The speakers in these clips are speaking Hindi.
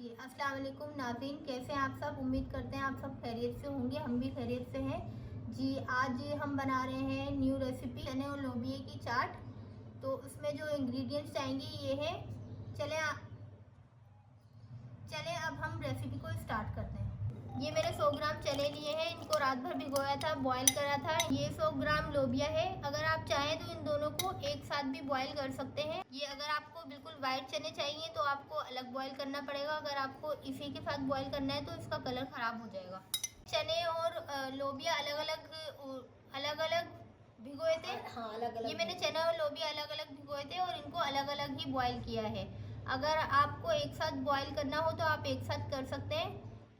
जी अस्सलाम वालेकुम नाज़रीन, कैसे हैं आप सब। उम्मीद करते हैं आप सब खैरियत से होंगे। हम भी खैरियत से हैं जी। आज हम बना रहे हैं न्यू रेसिपी चने और लोबिया की चाट। तो उसमें जो इंग्रेडिएंट्स आएंगे ये है। चले अब हम रेसिपी को स्टार्ट करते हैं। ये मैंने 100 ग्राम चने लिए हैं, इनको रात भर भिगोया था, बॉईल करा था। ये 100 ग्राम लोबिया है। अगर आप चाहें तो इन दोनों को एक साथ भी बॉईल कर सकते हैं। ये अगर आपको बिल्कुल वाइट चने चाहिए तो आपको अलग बॉईल करना पड़ेगा। अगर आपको इसी के साथ बॉईल करना है तो इसका कलर ख़राब हो जाएगा। चने और लोबिया अलग अलग भिगोए थे। हाँ, अलग अलग। ये मैंने चना और लोबिया अलग अलग भिगोए थे और इनको अलग अलग ही बॉईल किया है। अगर आपको एक साथ बॉईल करना हो तो आप एक साथ कर सकते हैं।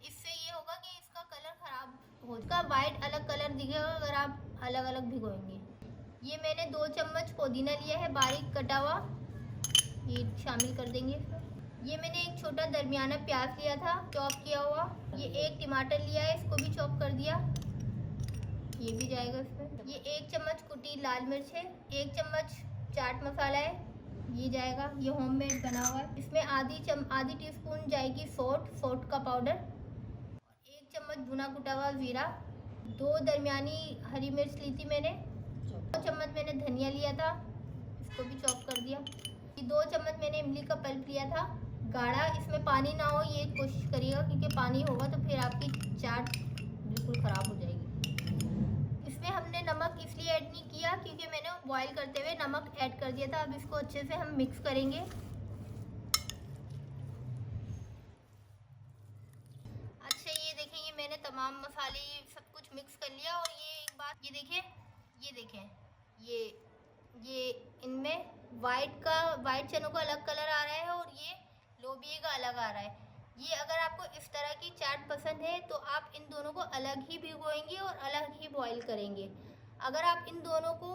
इससे ये होगा कि इसका कलर ख़राब हो, इसका वाइट अलग कलर दिखेगा अगर आप अलग अलग भिगोएंगे। ये मैंने 2 चम्मच पुदीना लिया है बारीक कटा हुआ, ये शामिल कर देंगे इसमें। ये मैंने एक छोटा दरमियाना प्याज लिया था चॉप किया हुआ। ये एक टमाटर लिया है, इसको भी चॉप कर दिया, ये भी जाएगा इसमें। ये 1 चम्मच कुटी लाल मिर्च है। 1 चम्मच चाट मसाला है, ये जाएगा, ये होममेड बना हुआ है। इसमें आधी टीस्पून जाएगी सौंठ का पाउडर। 1 चम्मच भुना कुटा हुआ ज़ीरा। 2 दरमियानी हरी मिर्च ली थी मैंने। 2 चम्मच मैंने धनिया लिया था, इसको भी चॉप कर दिया। 2 चम्मच मैंने इमली का पल्प लिया था गाढ़ा। इसमें पानी ना हो ये कोशिश करिएगा, क्योंकि पानी होगा तो फिर आपकी चाट बिल्कुल ख़राब हो जाएगी। इसमें हमने नमक इसलिए ऐड नहीं किया क्योंकि मैंने बॉईल करते हुए नमक ऐड कर दिया था। अब इसको अच्छे से हम मिक्स करेंगे। अच्छा, ये देखें, ये मैंने तमाम मसाले सब कुछ मिक्स कर लिया। और ये एक बात, ये देखें, ये इनमें वाइट चनों का अलग कलर आ रहा है और ये लोबिया का अलग आ रहा है। ये अगर आपको इस तरह की चाट पसंद है तो आप इन दोनों को अलग ही भिगोएंगे और अलग ही बॉईल करेंगे। अगर आप इन दोनों को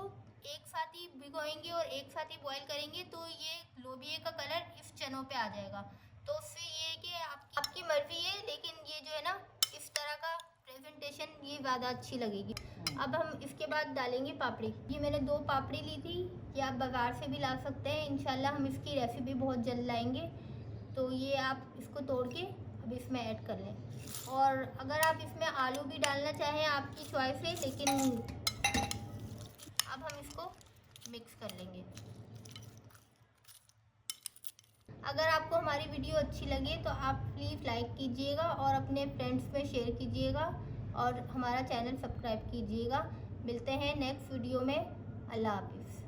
एक साथ ही भिगोएंगे और एक साथ ही बॉईल करेंगे तो ये लोबिया का कलर इस चनों पे आ जाएगा। तो उससे ये है कि आपकी मर्जी है, लेकिन ये जो है ना, इस तरह का प्रेजेंटेशन ये ज़्यादा अच्छी लगेगी। अब हम इसके बाद डालेंगे पापड़ी। ये मैंने 2 पापड़ी ली थी, ये आप बाज़ार से भी ला सकते हैं। इंशाल्लाह हम इसकी रेसिपी बहुत जल्द लाएंगे। तो ये आप इसको तोड़ के अब इसमें ऐड कर लें। और अगर आप इसमें आलू भी डालना चाहें आपकी चॉइस है, लेकिन अब हम इसको मिक्स कर लेंगे। अगर आपको हमारी वीडियो अच्छी लगे तो आप प्लीज़ लाइक कीजिएगा और अपने फ्रेंड्स में शेयर कीजिएगा और हमारा चैनल सब्सक्राइब कीजिएगा। मिलते हैं नेक्स्ट वीडियो में। अल्लाह हाफिज़।